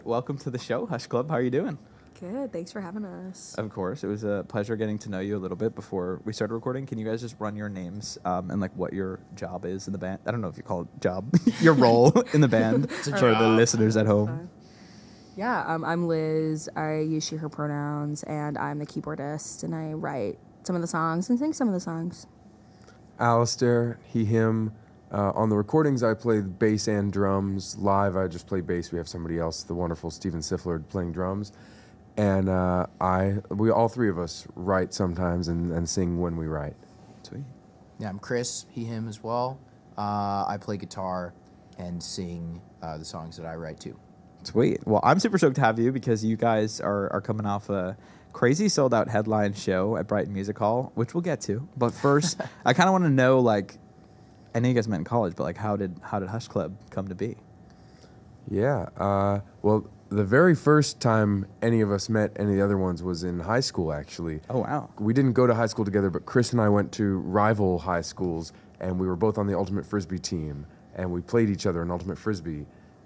Welcome to the show, Hush Club. How are you doing? Good. Thanks for having us. Of course. It was a pleasure getting to know you a little bit before we started recording. Can you guys just run your names and like what your job is in the band? I don't know if you call it job, your role in the band for the listeners at home. Yeah, I'm Liz. I use she, her pronouns, and I'm the keyboardist, and I write some of the songs and sing some of the songs. Alistair, he, him. On the recordings, I play bass and drums. Live, I just play bass. We have somebody else, the wonderful Stephen Sifflerd, playing drums. And we all three of us write sometimes and sing when we write. Sweet. Yeah, I'm Chris, he, him as well. I play guitar and sing the songs that I write too. Sweet. Well, I'm super stoked to have you because you guys are coming off a crazy sold-out headline show at Brighton Music Hall, which we'll get to. But first, I kind of want to know, like, I know you guys met in college, but like, how did Hush Club come to be? Yeah. Well, the very first time any of us met any of the other ones was in high school, actually. Oh, wow. We didn't go to high school together, but Chris and I went to rival high schools, and we were both on the Ultimate Frisbee team, and we played each other in Ultimate Frisbee.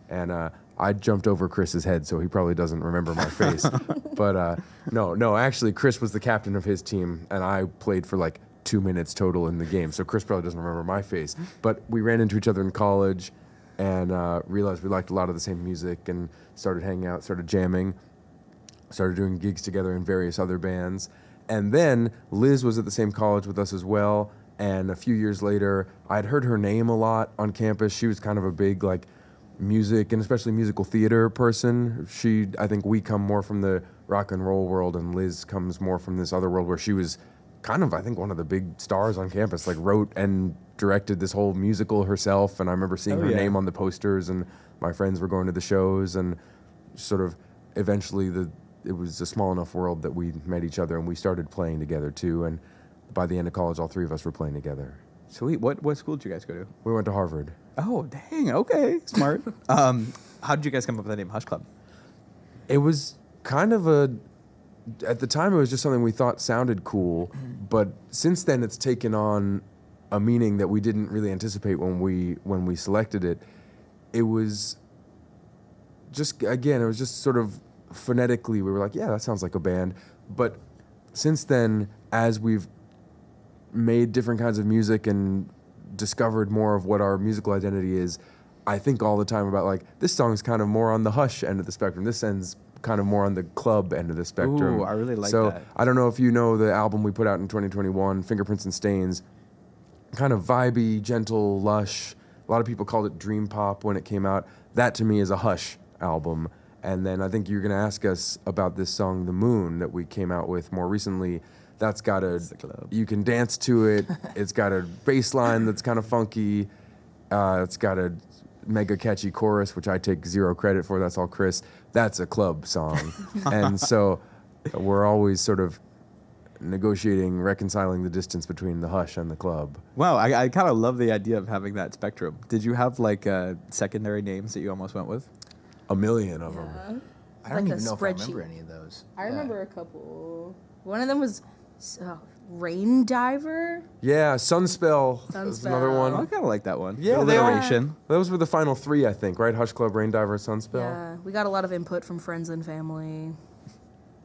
And I jumped over Chris's head, so he probably doesn't remember my face. But no, actually, Chris was the captain of his team, and I played for like 2 minutes total in the game, so Chris probably doesn't remember my face. But we ran into each other in college and realized we liked a lot of the same music and started hanging out, started jamming, started doing gigs together in various other bands. And then Liz was at the same college with us as well, and a few years later, I'd heard her name a lot on campus. She was kind of a big, like, music and especially musical theater person. I think we come more from the rock and roll world, and Liz comes more from this other world where she was kind of, I think, one of the big stars on campus, like wrote and directed this whole musical herself. And I remember seeing her name on the posters, and my friends were going to the shows, and sort of eventually it was a small enough world that we met each other and we started playing together too. And by the end of college, all three of us were playing together. Sweet. What school did you guys go to? We went to Harvard. Oh, dang. Okay. Smart. How did you guys come up with the name Hush Club? It was kind of at the time, it was just something we thought sounded cool, but since then it's taken on a meaning that we didn't really anticipate when we selected it. It was just sort of phonetically, we were like, yeah, that sounds like a band. But since then, as we've made different kinds of music and discovered more of what our musical identity is, I think all the time about, like, this song's kind of more on the Hush end of the spectrum. This end's kind of more on the club end of the spectrum. Ooh, I really like so, that. I don't know if you know the album we put out in 2021, Fingerprints and Stains. Kind of vibey, gentle, lush. A lot of people called it dream pop when it came out. That to me is a Hush album. And then I think you're going to ask us about this song, The Moon, that we came out with more recently. That's got you can dance to it. It's got a bass line that's kind of funky. It's got a mega catchy chorus, which I take zero credit for. That's all Chris. That's a club song. And so we're always sort of negotiating, reconciling the distance between the Hush and the club. Wow, I kind of love the idea of having that spectrum. Did you have like secondary names that you almost went with? A million of them. I don't Like even a know if I spreadsheet. remember any of those. I remember a couple. One of them was Rain Diver. Yeah, Sunspell. That's another Sunspell. one. I kind of like that one. Yeah, they are. Alliteration. Those were the final three, I think, right? Hush Club, Rain Diver, Sunspell. Yeah, we got a lot of input from friends and family,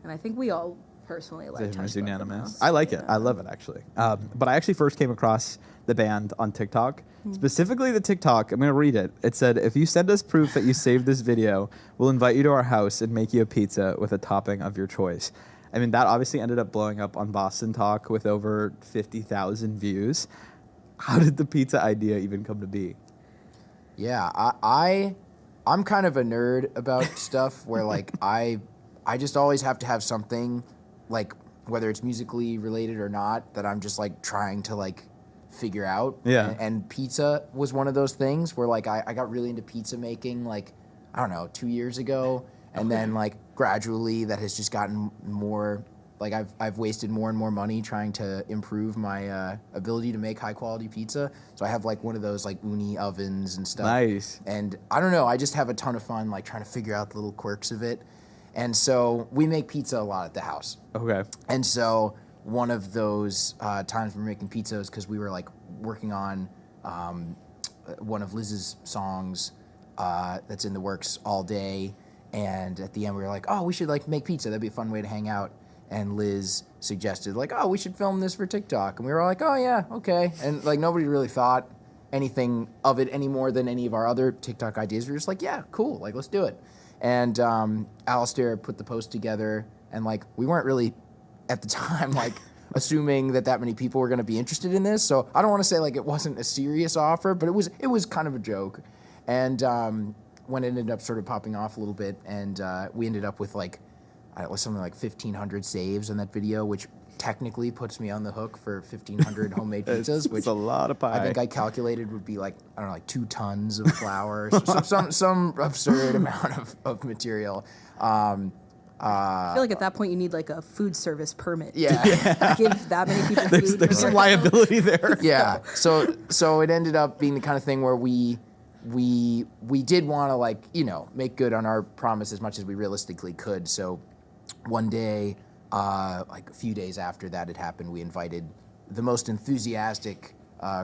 and I think we all personally like It was Hush Club the unanimous. most. I like it. Yeah. I love it, actually. But I actually first came across the band on TikTok. Specifically the TikTok. I'm going to read it. It said, if you send us proof that you saved this video, we'll invite you to our house and make you a pizza with a topping of your choice. I mean, that obviously ended up blowing up on Bostontok with over 50,000 views. How did the pizza idea even come to be? Yeah, I'm kind of a nerd about stuff where, like, I just always have to have something, like, whether it's musically related or not, that I'm just, like, trying to, like, figure out. Yeah. And pizza was one of those things where, like, I got really into pizza making, like, I don't know, 2 years ago. And then, like, gradually that has just gotten more, like, I've wasted more and more money trying to improve my ability to make high-quality pizza. So I have, like, one of those, like, uni ovens and stuff. Nice. And I don't know, I just have a ton of fun, like, trying to figure out the little quirks of it. And so we make pizza a lot at the house. Okay. And so one of those times we were making pizzas, because we were, like, working on one of Liz's songs that's in the works all day. And at the end, we were like, oh, we should like make pizza. That'd be a fun way to hang out. And Liz suggested like, oh, we should film this for TikTok. And we were all like, oh yeah, okay. And like nobody really thought anything of it any more than any of our other TikTok ideas. We were just like, yeah, cool, like let's do it. And Alistair put the post together, and like we weren't really at the time like assuming that many people were going to be interested in this. So I don't want to say like it wasn't a serious offer, but it was kind of a joke. And when it ended up sort of popping off a little bit, and we ended up with like something like 1,500 saves on that video, which technically puts me on the hook for 1,500 homemade pizzas, which it's a lot of pie. I think I calculated would be like, I don't know, like 2 tons of flour, some absurd amount of material. I feel like at that point you need like a food service permit. Yeah. To give that many people food. There's some liability there. Yeah. So it ended up being the kind of thing where we did want to like, you know, make good on our promise as much as we realistically could. So one day, like a few days after that had happened, we invited the most enthusiastic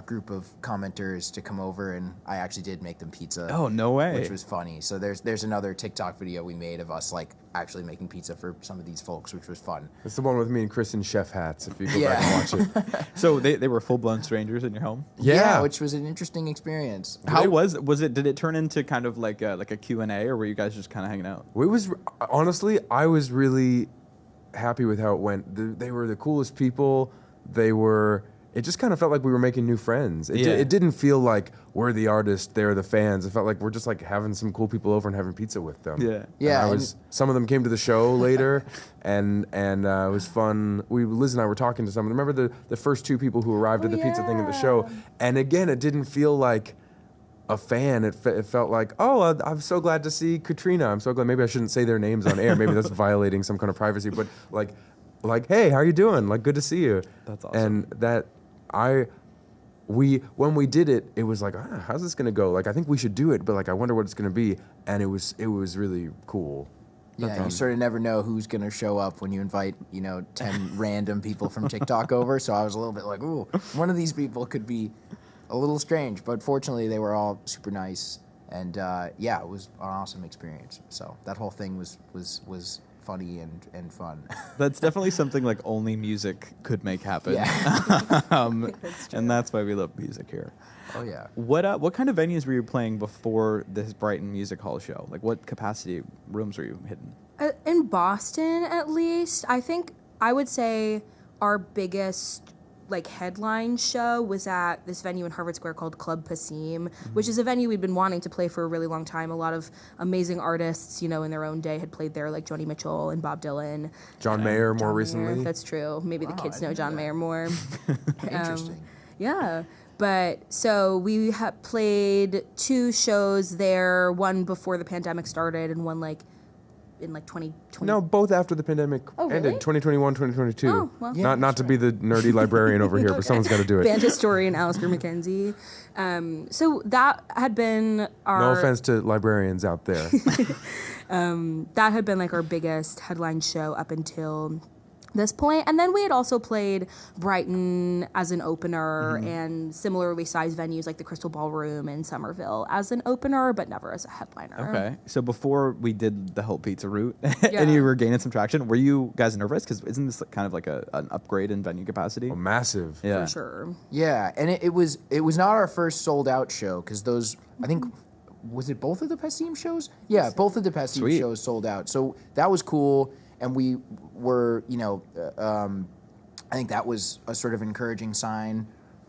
group of commenters to come over, and I actually did make them pizza. Oh, no way. Which was funny. So there's another TikTok video we made of us like actually making pizza for some of these folks, which was fun. It's the one with me and Chris in chef hats, if you go back and watch it. So they were full-blown strangers in your home? Yeah, which was an interesting experience. How was it? Did it turn into kind of like a Q&A, or were you guys just kind of hanging out? It was, honestly, I was really happy with how it went. They were the coolest people. It just kind of felt like we were making new friends. It didn't feel like we're the artists, they're the fans. It felt like we're just like having some cool people over and having pizza with them. Yeah. Yeah. Some of them came to the show later, and it was fun. Liz and I were talking to some. Remember the first 2 people who arrived at the pizza thing at the show, and again, it didn't feel like a fan. It felt like, oh, I'm so glad to see Katrina. I'm so glad. Maybe I shouldn't say their names on air. Maybe that's violating some kind of privacy. But like, hey, how are you doing? Like, good to see you. That's awesome. And that when we did it, it was like, how's this gonna go? Like, I think we should do it, but like, I wonder what it's gonna be. And it was really cool. Yeah, you sort of never know who's going to show up when you invite, 10 random people from TikTok over. So I was a little bit like, ooh, one of these people could be a little strange. But fortunately, they were all super nice. And yeah, it was an awesome experience. So that whole thing was funny and fun. That's definitely something like only music could make happen. Yeah. And that's why we love music here. Oh, yeah. What kind of venues were you playing before this Brighton Music Hall show? Like, what capacity rooms were you hitting? In Boston, at least, I would say our biggest headline show was at this venue in Harvard Square called Club Passim, which is a venue we'd been wanting to play for a really long time. A lot of amazing artists, in their own day had played there, like Joni Mitchell and Bob Dylan. John Mayer more recently. That's true. Maybe the kids know John Mayer more. Interesting. Yeah. But so we played 2 shows there, one before the pandemic started and one in 2020. No, both after the pandemic ended, 2021, 2022. Oh, well. Yeah, not to be the nerdy librarian over here, but someone's got to do it. Band historian Alistair McKenzie. So that had been our... No offense to librarians out there. that had been our biggest headline show up until this point. And then we had also played Brighton as an opener and similarly sized venues like the Crystal Ballroom in Somerville as an opener, but never as a headliner. Okay. So before we did the whole pizza route and you were gaining some traction, were you guys nervous? Because isn't this kind of like an upgrade in venue capacity? Oh, massive. Yeah. For sure. Yeah, and it was not our first sold out show because those, I think, was it both of the Passim shows? Yeah, both of the Passim shows sold out. So that was cool. And we were, I think that was a sort of encouraging sign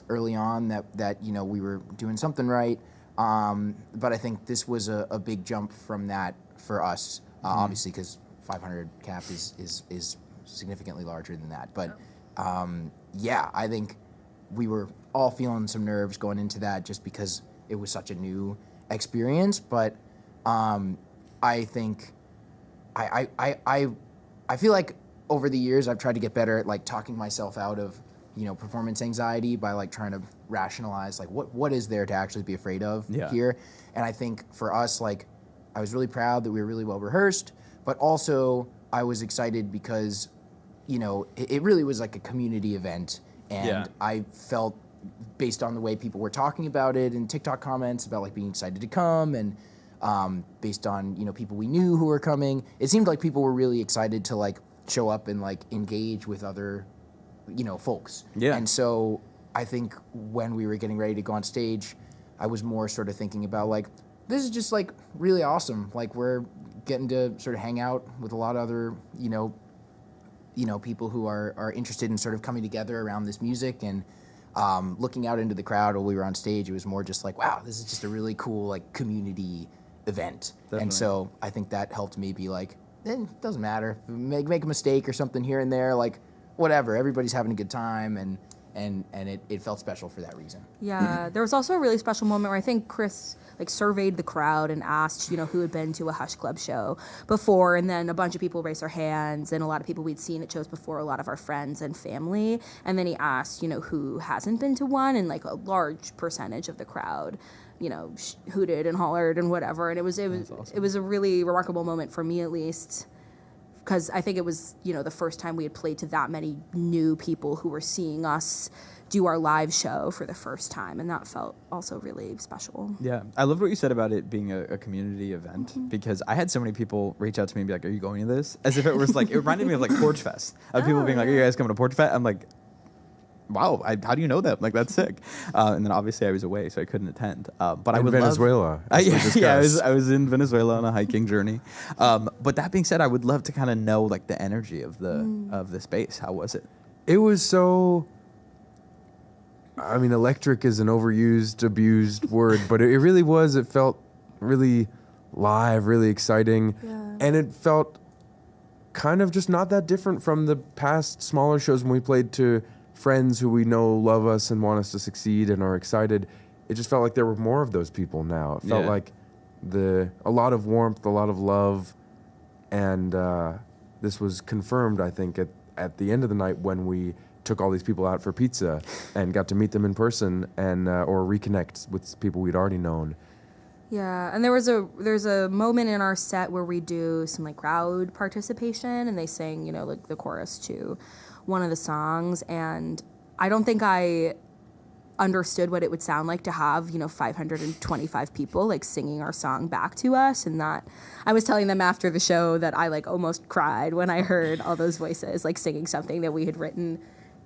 early on that we were doing something right. But I think this was a big jump from that for us, obviously, because 500 cap is significantly larger than that. But yeah, I think we were all feeling some nerves going into that just because it was such a new experience. But I think I feel like over the years I've tried to get better at talking myself out of performance anxiety by trying to rationalize what is there to actually be afraid of here. And I think for us I was really proud that we were really well rehearsed, but also I was excited because it really was like a community event, and I felt based on the way people were talking about it and TikTok comments about being excited to come, and based on people we knew who were coming. It seemed like people were really excited to like show up and like engage with other folks. Yeah. And so I think when we were getting ready to go on stage, I was more sort of thinking about like, this is just like really awesome. Like we're getting to sort of hang out with a lot of other people who are interested in sort of coming together around this music. And looking out into the crowd while we were on stage, it was more just like, wow, this is just a really cool like community event. Definitely. And so I think that helped me be like, it doesn't matter. Make a mistake or something here and there, like whatever. Everybody's having a good time, and it felt special for that reason. Yeah, there was also a really special moment where I think Chris like surveyed the crowd and asked, who had been to a Hush Club show before, and then a bunch of people raised their hands, and a lot of people we'd seen at shows before, a lot of our friends and family, and then he asked, who hasn't been to one, and like a large percentage of the crowd, hooted and hollered and whatever, and it was awesome. It was a really remarkable moment for me, at least, because I think it was, the first time we had played to that many new people who were seeing us do our live show for the first time, and that felt also really special. Yeah, I love what you said about it being a community event, because I had so many people reach out to me and be like, are you going to this? As if it was like, it reminded me of like Porch Fest, of people being like, are you guys coming to Porch Fest? I'm like, wow, how do you know that? Like, that's sick. And then obviously I was away, so I couldn't attend. But I would Venezuela. I was in Venezuela on a hiking journey. But that being said, I would love to kind of know like the energy of the space. How was it? It was so. I mean, electric is an overused, abused word, but it really was. It felt really live, really exciting, and it felt kind of just not that different from the past smaller shows when we played to friends who we know love us and want us to succeed and are excited. It just felt like there were more of those people now. It felt like a lot of warmth, a lot of love, and this was confirmed, I think, at the end of the night when we took all these people out for pizza and got to meet them in person and or reconnect with people we'd already known. Yeah, and there's a moment in our set where we do some like crowd participation, and they sang like the chorus to one of the songs, and I don't think I understood what it would sound like to have 525 people like singing our song back to us, and that I was telling them after the show that I like almost cried when I heard all those voices like singing something that we had written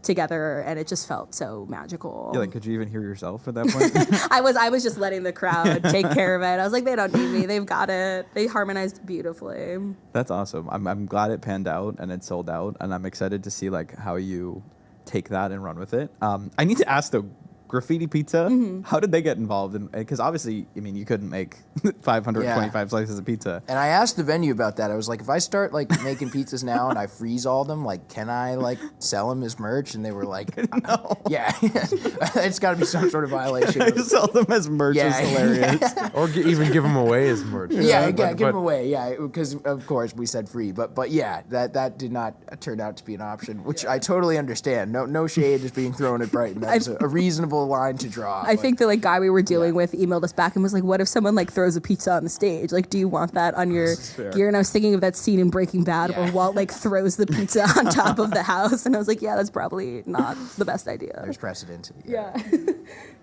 together, and it just felt so magical. Yeah, like could you even hear yourself at that point? I was just letting the crowd take care of it. I was like, they don't need me. They've got it. They harmonized beautifully. That's awesome. I'm glad it panned out and it sold out, and I'm excited to see like how you take that and run with it. I need to ask though, Graffiti Pizza, how did they get involved? Because obviously, I mean, you couldn't make 525 slices of pizza. And I asked the venue about that. I was like, if I start like making pizzas now and I freeze all them, like, can I like sell them as merch? And they were like, no. Yeah, it's got to be some sort of violation. I sell them as merch is hilarious. Or even give them away as merch. Give them away. Yeah, because of course we said free, but yeah, that did not turn out to be an option, which I totally understand. No shade is being thrown at Brighton. That's a reasonable line to draw. I think the like guy we were dealing with emailed us back and was like, what if someone like throws a pizza on the stage? Like, do you want that on your gear? And I was thinking of that scene in Breaking Bad where Walt like throws the pizza on top of the house, and I was like, yeah, that's probably not the best idea. There's precedent. Yeah.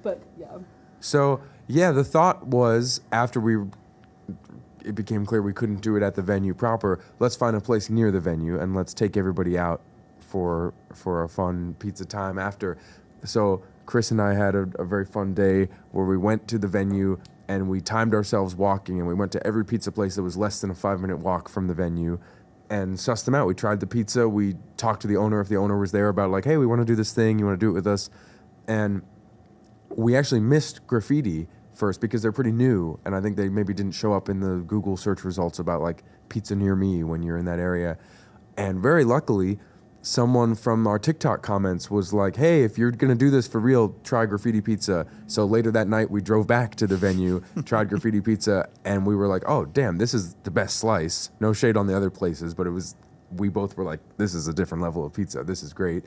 But yeah. So yeah, the thought was after it became clear we couldn't do it at the venue proper, let's find a place near the venue and let's take everybody out for a fun pizza time after. So Chris and I had a very fun day where we went to the venue and we timed ourselves walking, and we went to every pizza place that was less than a 5-minute walk from the venue and sussed them out. We tried the pizza. We talked to the owner if the owner was there about like, hey, we want to do this thing. You want to do it with us? And we actually missed Graffiti first because they're pretty new, and I think they maybe didn't show up in the Google search results about like pizza near me when you're in that area. And very luckily, someone from our TikTok comments was like, hey, if you're going to do this for real, try Graffiti Pizza. So later that night, we drove back to the venue, tried Graffiti Pizza, and we were like, oh, damn, this is the best slice. No shade on the other places, but we both were like, this is a different level of pizza. This is great.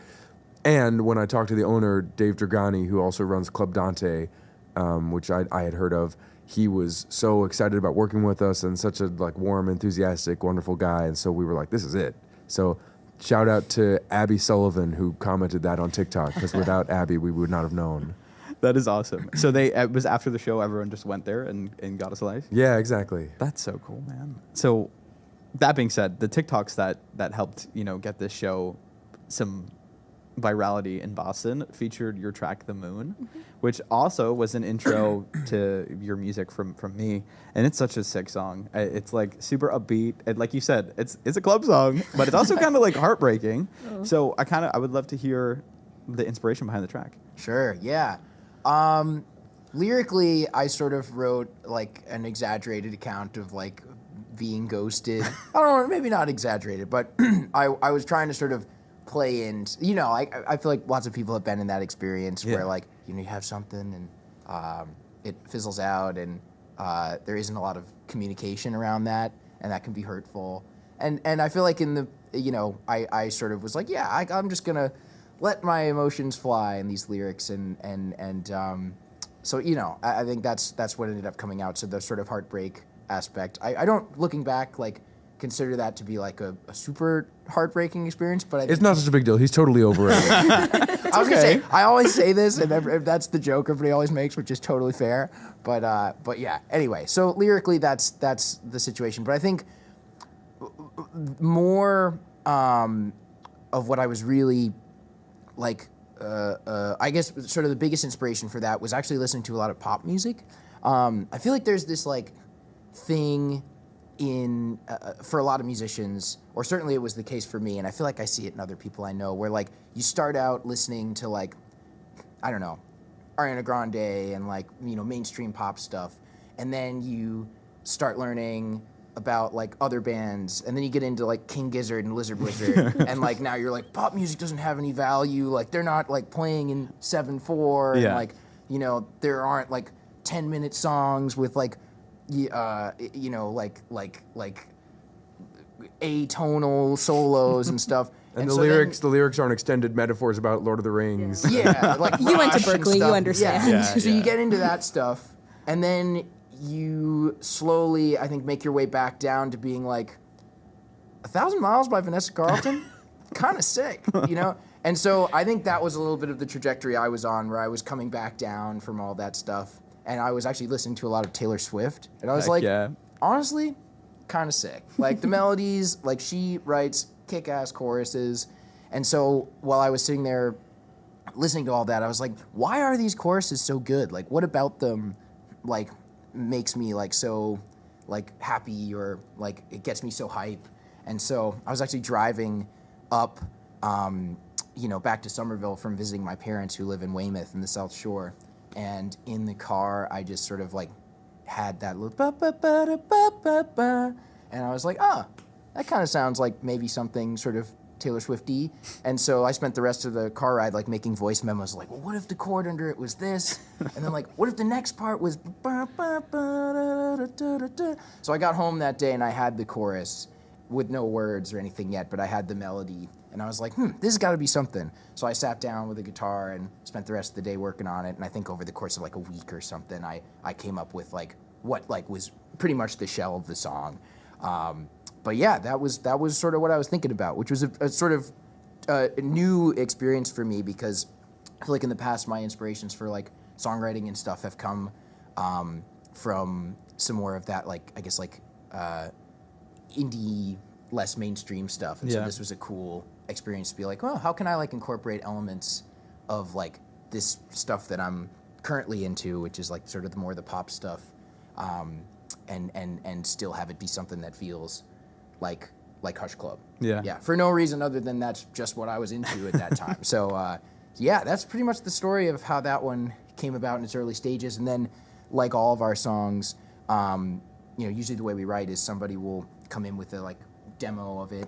And when I talked to the owner, Dave Dragani, who also runs Club Dante, which I had heard of, he was so excited about working with us and such a like warm, enthusiastic, wonderful guy. And so we were like, this is it. So shout out to Abby Sullivan, who commented that on TikTok, because without Abby, we would not have known. That is awesome. So it was after the show, everyone just went there and got us a life? Yeah, exactly. That's so cool, man. So that being said, the TikToks that helped, get this show some virality in Boston featured your track "The Moon," which also was an intro to your music from me, and it's such a sick song. It's like super upbeat, and like you said, it's a club song, but it's also kind of like heartbreaking. So I would love to hear the inspiration behind the track. Sure, yeah. Lyrically, I sort of wrote like an exaggerated account of like being ghosted. I don't know, maybe not exaggerated, but I was trying to sort of play in, I feel like lots of people have been in that experience where like, you have something and it fizzles out and there isn't a lot of communication around that, and that can be hurtful. And I feel like in the, I sort of was like, I'm just going to let my emotions fly in these lyrics and so, I think that's what ended up coming out. So the sort of heartbreak aspect, I don't, looking back, like, consider that to be like a super heartbreaking experience, but It's not such a big deal. He's totally over it. I was gonna say, I always say this, and that's the joke everybody always makes, which is totally fair. But yeah. Anyway, so lyrically, that's the situation. But I think more of what I was really like, I guess sort of the biggest inspiration for that was actually listening to a lot of pop music. I feel like there's this like thing in for a lot of musicians, or certainly it was the case for me, and I feel like I see it in other people I know, where like you start out listening to like, I don't know, Ariana Grande and like, mainstream pop stuff, and then you start learning about like other bands, and then you get into like King Gizzard and Lizard Wizard, and like now you're like, pop music doesn't have any value, like they're not like playing in 7/4, and like, there aren't like 10-minute songs with like like atonal solos and stuff. And the lyrics aren't extended metaphors about Lord of the Rings. Yeah, like you went to Rush and Berkeley, you stuff. understand. Yeah. So you get into that stuff, and then you slowly, I think, make your way back down to being like, 1,000 Miles by Vanessa Carlton? Kind of sick, And so I think that was a little bit of the trajectory I was on, where I was coming back down from all that stuff. And I was actually listening to a lot of Taylor Swift. And I was honestly, kind of sick. Like, the melodies, like, she writes kick-ass choruses. And so while I was sitting there listening to all that, I was like, why are these choruses so good? Like, what about them, like, makes me, like, so, like, happy, or, like, it gets me so hype? And so I was actually driving up, back to Somerville from visiting my parents who live in Weymouth in the South Shore. And in the car, I just sort of like had that little ba-ba-ba-da-ba-ba-ba. And I was like, that kind of sounds like maybe something sort of Taylor Swifty. And so I spent the rest of the car ride like making voice memos like, well, what if the chord under it was this? And then like, what if the next part was ba-ba-ba-da-da-da-da? So I got home that day and I had the chorus with no words or anything yet, but I had the melody. And I was like, this has got to be something. So I sat down with a guitar and spent the rest of the day working on it. And I think over the course of like a week or something, I came up with like what like was pretty much the shell of the song. But yeah, that was sort of what I was thinking about, which was a sort of a new experience for me, because I feel like in the past my inspirations for like songwriting and stuff have come from some more of that, like, I guess like indie, less mainstream stuff. And so this was a cool experience to be like, well, how can I like incorporate elements of like this stuff that I'm currently into, which is like sort of the pop stuff, and still have it be something that feels like Hush Club. Yeah. For no reason other than that's just what I was into at that time. So that's pretty much the story of how that one came about in its early stages. And then, like all of our songs, usually the way we write is somebody will come in with a like demo of it,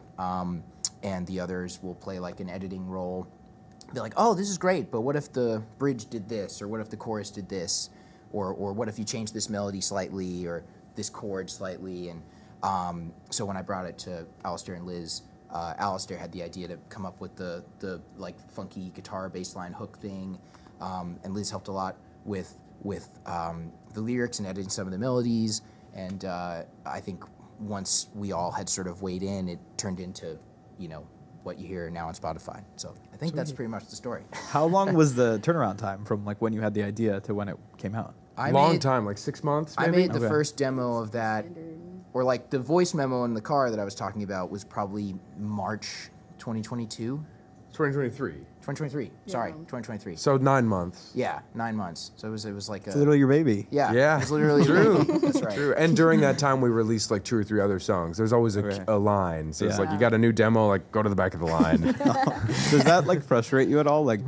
and the others will play like an editing role. They're like, oh, this is great, but what if the bridge did this, or what if the chorus did this, or what if you changed this melody slightly, or this chord slightly? And so when I brought it to Alistair and Liz, Alistair had the idea to come up with the like funky guitar bass line hook thing, and Liz helped a lot with the lyrics and editing some of the melodies. And I think once we all had sort of weighed in, it turned into, what you hear now on Spotify. So I think that's pretty much the story. How long was the turnaround time from like when you had the idea to when it came out? Long time, like 6 months, maybe? I made the Okay. first demo of that, or like the voice memo in the car that I was talking about was probably March 2022. 2023. 2023. Sorry, 2023. So 9 months. Yeah, 9 months. So it was like It's literally your baby. Yeah. it was literally True. That's right. True. And during that time, we released like 2 or 3 other songs. There's always Okay. a line. So it's Yeah. like, you got a new demo, like, go to the back of the line. Does that like frustrate you at all? Like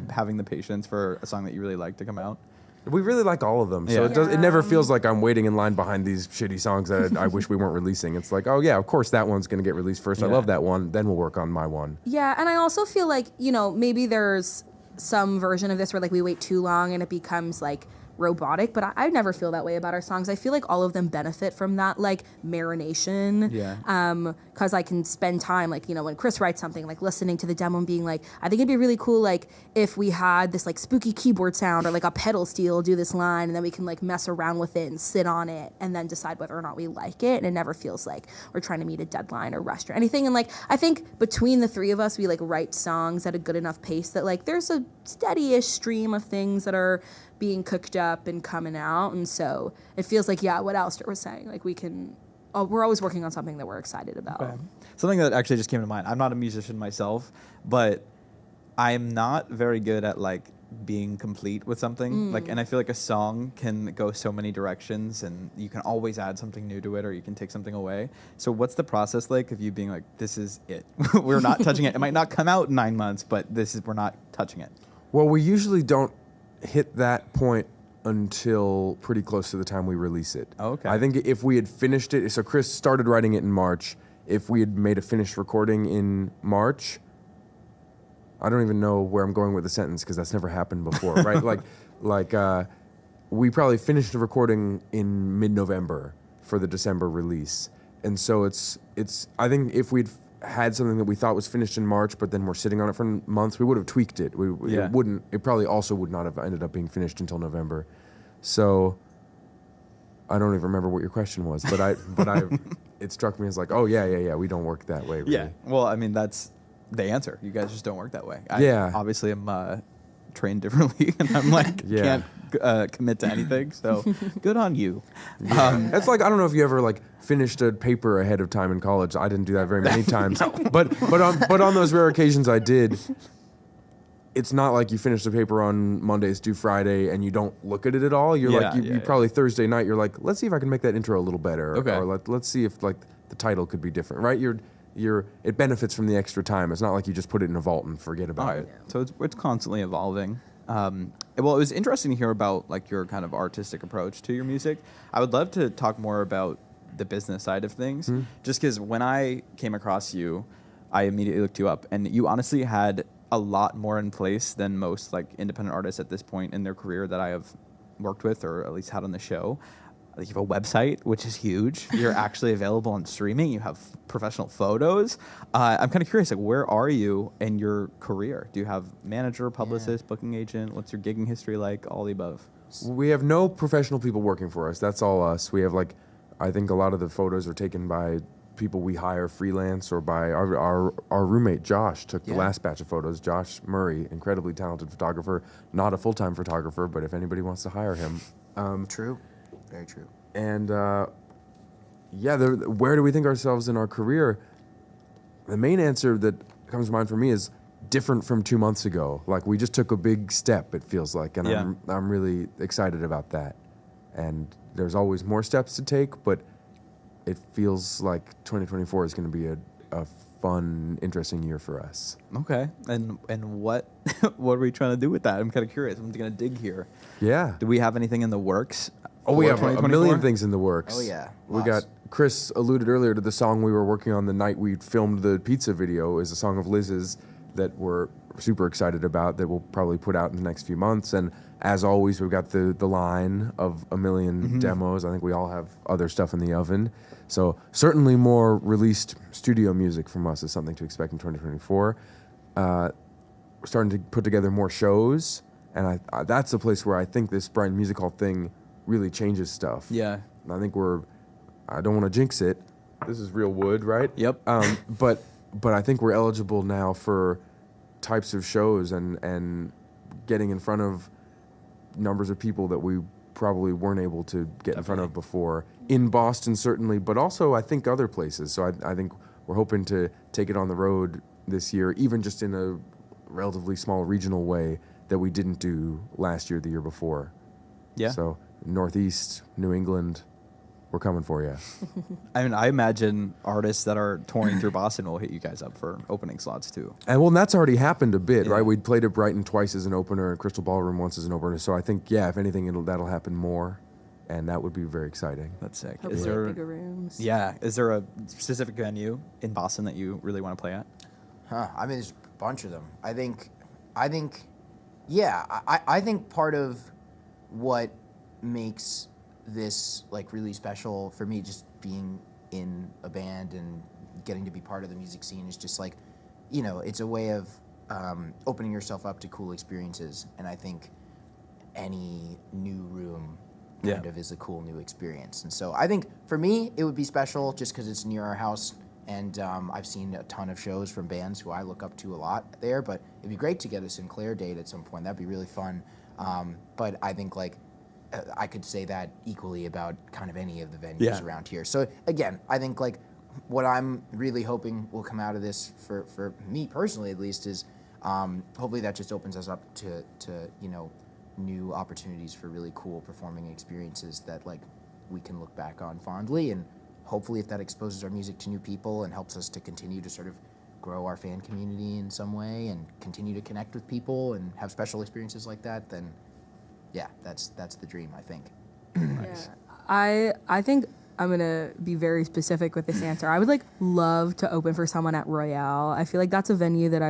having the patience for a song that you really like to come out? We really like all of them. So Yeah. it never feels like I'm waiting in line behind these shitty songs that I wish we weren't releasing. It's like, oh, yeah, of course that one's going to get released first. I Yeah. love that one. Then we'll work on my one. Yeah, and I also feel like, maybe there's some version of this where like we wait too long and it becomes like robotic, but I never feel that way about our songs. I feel like all of them benefit from that like marination. Yeah. Because I can spend time like, when Chris writes something, like listening to the demo and being like, I think it'd be really cool like if we had this like spooky keyboard sound or like a pedal steel do this line, and then we can like mess around with it and sit on it and then decide whether or not we like it. And it never feels like we're trying to meet a deadline or rushed or anything. And like I think between the three of us, we like write songs at a good enough pace that like there's a steady-ish stream of things that are being cooked up and coming out. And so it feels like, yeah, what Alistair was saying, like we're always working on something that we're excited about. Okay. Something that actually just came to mind. I'm not a musician myself, but I'm not very good at like being complete with something. Like, and I feel like a song can go so many directions, and you can always add something new to it, or you can take something away. So, what's the process like of you being like, "This is it. We're not touching it. It might not come out in 9 months, but we're not touching it." Well, we usually don't hit that point until pretty close to the time we release it. Oh, okay. I think if we had finished it, so Chris started writing it in March. If we had made a finished recording in March, I don't even know where I'm going with the sentence because that's never happened before, right? We probably finished the recording in mid-November for the December release. And so it's I think if we'd had something that we thought was finished in March, but then we're sitting on it for months, we would have tweaked it. Yeah. It probably also would not have ended up being finished until November. So I don't even remember what your question was, but it struck me as like, oh yeah, we don't work that way, really. Yeah. Well, I mean, that's the answer. You guys just don't work that way. Yeah. I obviously am trained differently, and I'm like Yeah. can't commit to anything. So good on you. It's like, I don't know if you ever like finished a paper ahead of time in college. I didn't do that very many times, but on those rare occasions I did. It's not like you finish the paper on Mondays due Friday and you don't look at it at all. You're you probably Thursday night. You're like, let's see if I can make that intro a little better, Okay. or let's see if like the title could be different, right? It benefits from the extra time. It's not like you just put it in a vault and forget about All right. it. So it's constantly evolving. Well, it was interesting to hear about like your kind of artistic approach to your music. I would love to talk more about the business side of things, just because when I came across you, I immediately looked you up, and you honestly had a lot more in place than most like independent artists at this point in their career that I have worked with, or at least had on the show. Like, you have a website, which is huge. You're actually available on streaming. You have professional photos. I'm kind of curious, like, where are you in your career? Do you have manager, publicist, booking agent? What's your gigging history like? All the above. We have no professional people working for us. That's all us. We have like, I think a lot of the photos are taken by people we hire freelance, or by our roommate Josh took the last batch of photos. Josh Murray, incredibly talented photographer, not a full-time photographer, but if anybody wants to hire him. True. Very true. And where do we think ourselves in our career? The main answer that comes to mind for me is different from 2 months ago. Like, we just took a big step, it feels like, and I'm really excited about that. And there's always more steps to take, but it feels like 2024 is going to be a fun, interesting year for us. Okay. And what what are we trying to do with that? I'm kind of curious. I'm going to dig here. Yeah. Do we have anything in the works? Oh, we for have a 2024? million things in the works. Oh, yeah. We Lots. got, Chris alluded earlier to the song we were working on the night we filmed the pizza video, is a song of Liz's that we're super excited about, that we'll probably put out in the next few months. And as always, we've got the line of a million demos. I think we all have other stuff in the oven. So certainly more released studio music from us is something to expect in 2024. We're starting to put together more shows, and I that's a place where I think this Brighton Music Hall thing really changes stuff. Yeah. I think I don't want to jinx it. This is real wood, right? Yep. But but I think we're eligible now for types of shows and getting in front of numbers of people that we probably weren't able to get in front of before. In Boston, certainly, but also I think other places. So I think we're hoping to take it on the road this year, even just in a relatively small regional way that we didn't do last year, the year before. Yeah. So Northeast, New England, we're coming for you. I mean, I imagine artists that are touring through Boston will hit you guys up for opening slots too. And well, that's already happened a bit, Yeah. right? We'd played at Brighton twice as an opener and Crystal Ballroom once as an opener. So I think, yeah, if anything, that'll happen more, and that would be very exciting. That's sick. Hopefully Is there bigger rooms. Yeah, is there a specific venue in Boston that you really want to play at? I mean, there's a bunch of them. I think, yeah, I think part of what makes this like really special for me, just being in a band and getting to be part of the music scene, is just like, you know, it's a way of opening yourself up to cool experiences. And I think any new room kind of is a cool new experience. And so I think for me, it would be special just because it's near our house. And I've seen a ton of shows from bands who I look up to a lot there, but it'd be great to get a Sinclair date at some point. That'd be really fun. But I think like I could say that equally about kind of any of the venues around here. So again, I think like what I'm really hoping will come out of this for me personally at least is hopefully that just opens us up to you know, new opportunities for really cool performing experiences that like we can look back on fondly, and hopefully if that exposes our music to new people and helps us to continue to sort of grow our fan community in some way and continue to connect with people and have special experiences like that, then yeah, that's the dream, I think. Nice. Yeah. I think I'm gonna be very specific with this answer. I would like love to open for someone at Royale. I feel like that's a venue that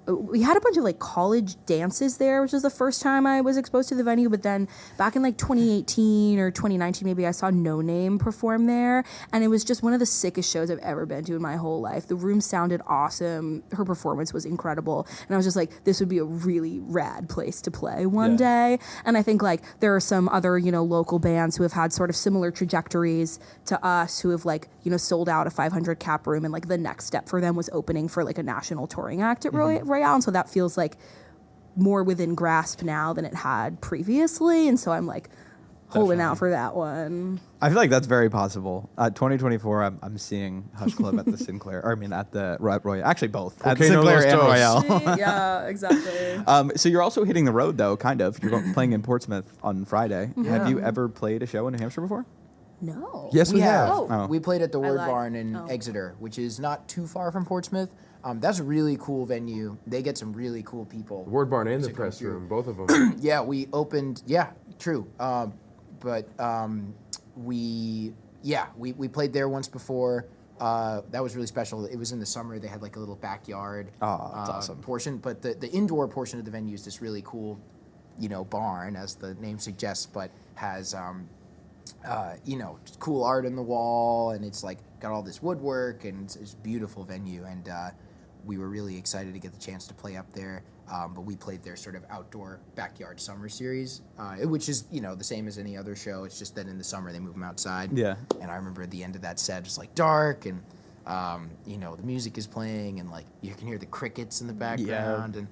we had a bunch of like college dances there, which was the first time I was exposed to the venue. But then back in like 2018 or 2019, maybe I saw No Name perform there. And it was just one of the sickest shows I've ever been to in my whole life. The room sounded awesome. Her performance was incredible. And I was just like, this would be a really rad place to play one day. And I think like there are some other, you know, local bands who have had sort of similar trajectories to us, who have like, you know, sold out a 500 cap room. And like the next step for them was opening for like a national touring act at Royale. And so that feels like more within grasp now than it had previously. And so I'm like holding out for that one. I feel like that's very possible. 2024, I'm seeing Hush Club at the Sinclair, or I mean at the Royale. Actually, both. At the Volcano Sinclair and Los Royale. Yeah, exactly. So you're also hitting the road, though, kind of. You're playing in Portsmouth on Friday. Have you ever played a show in New Hampshire before? No. Yes, we have. Oh. We played at the Word lied. Barn in Oh. Exeter, which is not too far from Portsmouth. That's a really cool venue. They get some really cool people. The Word Barn and the to come press through. room, both of them. Yeah, we opened. Yeah, true. But we played there once before. That was really special. It was in the summer. They had like a little backyard that's awesome. portion. But the indoor portion of the venue is this really cool, you know, barn, as the name suggests, but has you know, just cool art on the wall, and it's like got all this woodwork, and it's a beautiful venue. And we were really excited to get the chance to play up there. But we played their sort of outdoor backyard summer series, which is, you know, the same as any other show. It's just that in the summer they move them outside. Yeah. And I remember at the end of that set, it's like dark, and you know, the music is playing, and like you can hear the crickets in the background. And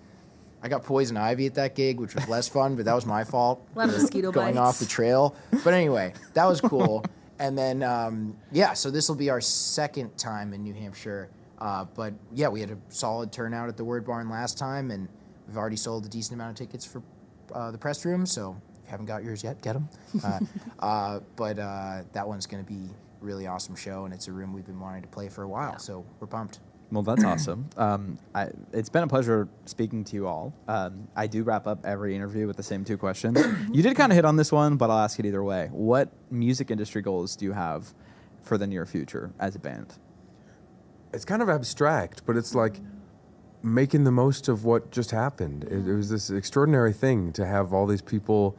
I got poison ivy at that gig, which was less fun, but that was my fault. A lot of mosquito Going bites. off the trail. But anyway, that was cool. And then so this will be our second time in New Hampshire. But yeah, we had a solid turnout at the Word Barn last time, and we've already sold a decent amount of tickets for the press room. So if you haven't got yours yet, get them. But that one's going to be a really awesome show, and it's a room we've been wanting to play for a while. So we're pumped. Well, that's awesome. It's been a pleasure speaking to you all. I do wrap up every interview with the same two questions. You did kind of hit on this one, but I'll ask it either way. What music industry goals do you have for the near future as a band? It's kind of abstract, but it's like making the most of what just happened. It was this extraordinary thing to have all these people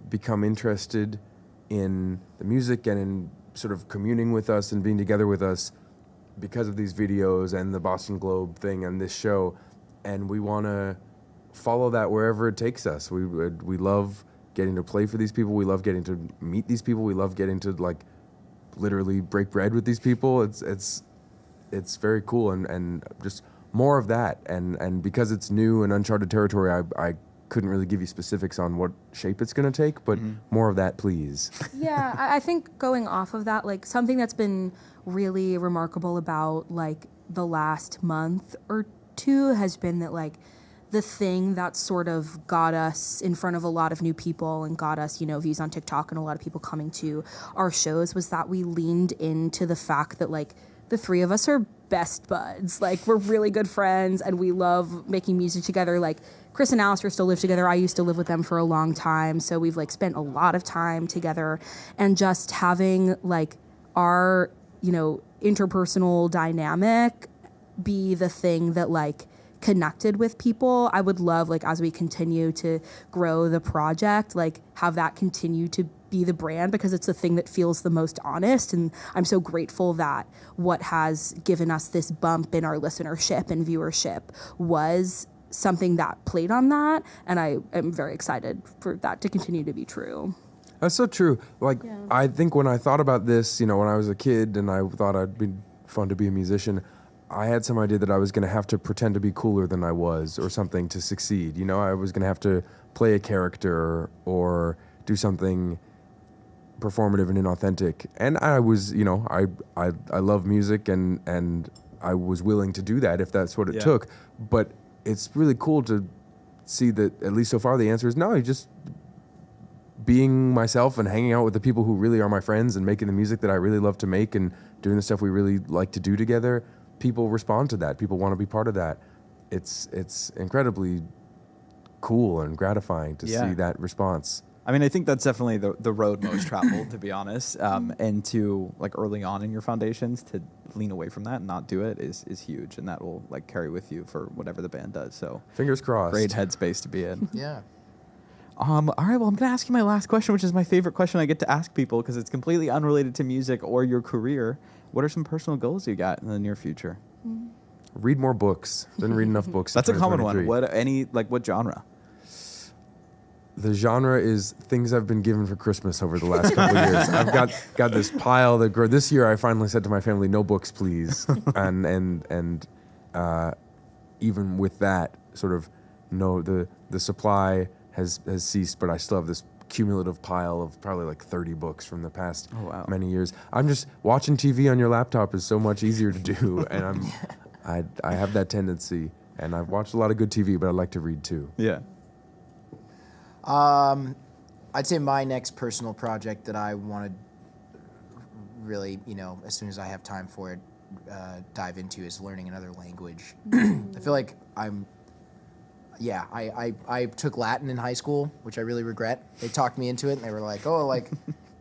become interested in the music and in sort of communing with us and being together with us because of these videos and the Boston Globe thing and this show. And we want to follow that wherever it takes us. We love getting to play for these people. We love getting to meet these people. We love getting to like literally break bread with these people. It's it's very cool, and just more of that. And because it's new and uncharted territory, I couldn't really give you specifics on what shape it's going to take, but more of that, please. Yeah, I think going off of that, like something that's been really remarkable about like the last month or two has been that like the thing that sort of got us in front of a lot of new people and got us, views on TikTok and a lot of people coming to our shows was that we leaned into the fact that like the three of us are best buds. Like we're really good friends and we love making music together. Like Chris and Alistair still live together. I used to live with them for a long time. So we've like spent a lot of time together, and just having like our, interpersonal dynamic be the thing that like connected with people. I would love, like, as we continue to grow the project, like have that continue to be the brand, because it's the thing that feels the most honest. And I'm so grateful that what has given us this bump in our listenership and viewership was something that played on that. And I am very excited for that to continue to be true. That's so true. Like, I think when I thought about this, when I was a kid and I thought I'd be fun to be a musician, I had some idea that I was going to have to pretend to be cooler than I was or something to succeed. I was going to have to play a character or do something performative and inauthentic. And I was, I love music and I was willing to do that if that's what it took. But it's really cool to see that, at least so far, the answer is no, just being myself and hanging out with the people who really are my friends and making the music that I really love to make and doing the stuff we really like to do together. People respond to that. People want to be part of that. It's incredibly cool and gratifying to see that response. I mean, I think that's definitely the road most traveled, to be honest. And to, like, early on in your foundations, to lean away from that and not do it is huge. And that will, like, carry with you for whatever the band does. So fingers crossed. Great headspace to be in. Yeah. All right, well, I'm going to ask you my last question, which is my favorite question I get to ask people because it's completely unrelated to music or your career. What are some personal goals you got in the near future? Read more books. Didn't read enough books. That's a common one. What genre? The genre is things I've been given for Christmas over the last couple of years. I've got this pile that grew. This year I finally said to my family, no books, please. and even with that, sort of, no, the supply has ceased, but I still have this cumulative pile of probably like 30 books from the past many years. I'm just watching TV on your laptop is so much easier to do, and I have that tendency, and I've watched a lot of good TV, but I like to read too. Yeah. I'd say my next personal project that I want to really, as soon as I have time for it, dive into is learning another language. I feel like I took Latin in high school, which I really regret. They talked me into it, and they were like, oh, like,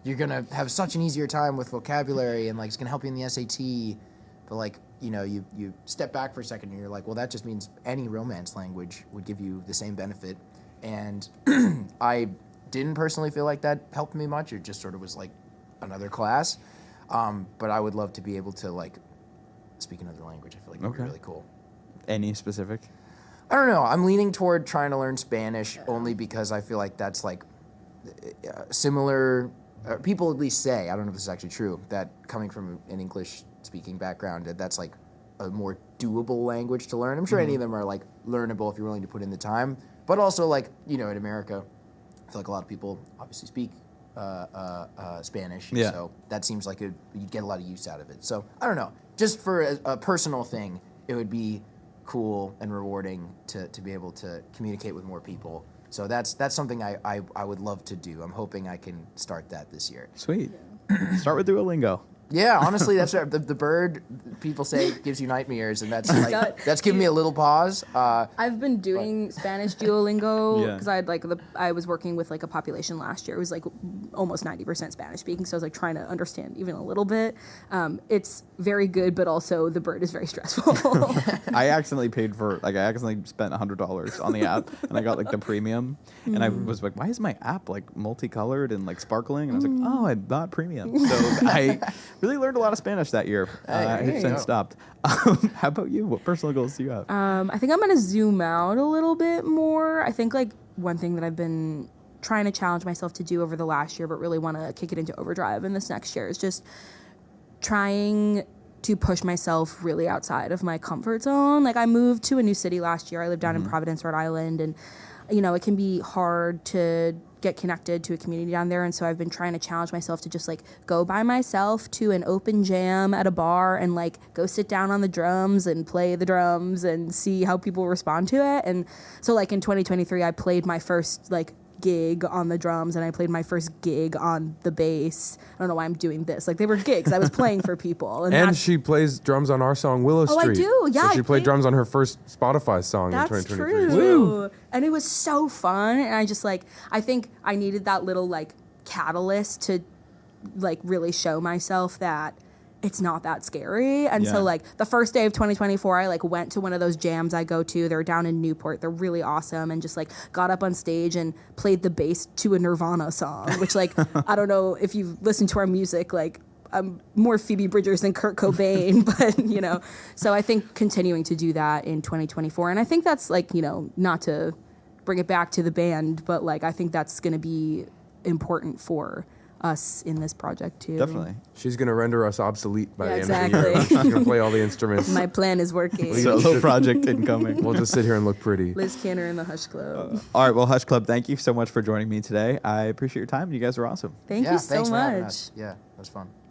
you're going to have such an easier time with vocabulary, and, like, it's going to help you in the SAT. But, like, you step back for a second, and you're like, well, that just means any Romance language would give you the same benefit. And I didn't personally feel like that helped me much. It just sort of was like another class. But I would love to be able to, like, speak another language. I feel like it would be really cool. Any specific? I don't know. I'm leaning toward trying to learn Spanish only because I feel like that's, like, similar. People at least say, I don't know if this is actually true, that coming from an English-speaking background, that's, like, a more doable language to learn. I'm sure any of them are, like, learnable if you're willing to put in the time. But also, like, in America, I feel like a lot of people obviously speak Spanish. Yeah. So that seems like you'd get a lot of use out of it. So, I don't know. Just for a personal thing, it would be cool and rewarding to be able to communicate with more people. So that's something I would love to do. I'm hoping I can start that this year. Sweet. Start with Duolingo. Yeah, honestly, that's right. The bird, people say, gives you nightmares, and that's like, that's giving me a little pause. I've been doing Spanish Duolingo because I was working with like a population last year. It was like almost 90% Spanish speaking, so I was like trying to understand even a little bit. It's very good, but also the bird is very stressful. I accidentally spent $100 on the app, and I got like the premium, and I was like, why is my app like multicolored and like sparkling? And I was like, oh, I bought premium. So I really learned a lot of Spanish that year. I've since stopped. How about you? What personal goals do you have? I think I'm going to zoom out a little bit more. I think like one thing that I've been trying to challenge myself to do over the last year, but really want to kick it into overdrive in this next year, is just trying to push myself really outside of my comfort zone. Like I moved to a new city last year. I live down in Providence, Rhode Island, and it can be hard to get connected to a community down there. And so I've been trying to challenge myself to just like go by myself to an open jam at a bar and like go sit down on the drums and play the drums and see how people respond to it. And so like in 2023, I played my first like gig on the drums and I played my first gig on the bass. I don't know why I'm doing this. Like they were gigs. I was playing for people. And she plays drums on our song Willow Street. I do. Yeah. So she played drums on her first Spotify song in That's 2023. true. Woo. And it was so fun. And I just like, I think I needed that little like catalyst to like really show myself that it's not that scary. And so like the first day of 2024, I like went to one of those jams I go to. They're down in Newport. They're really awesome. And just like got up on stage and played the bass to a Nirvana song, which like, I don't know if you've listened to our music, like I'm more Phoebe Bridgers than Kurt Cobain, but so I think continuing to do that in 2024. And I think that's like, not to bring it back to the band, but like, I think that's going to be important for us in this project too. Definitely. She's going to render us obsolete by the end of the exactly. year. She's going to play all the instruments. My plan is working. Solo project incoming. We'll just sit here and look pretty. Liz Canner in the Hush Club. All right, well, Hush Club, thank you so much for joining me today. I appreciate your time. You guys are awesome. Thank you so thanks for having much. us. Yeah, that was fun.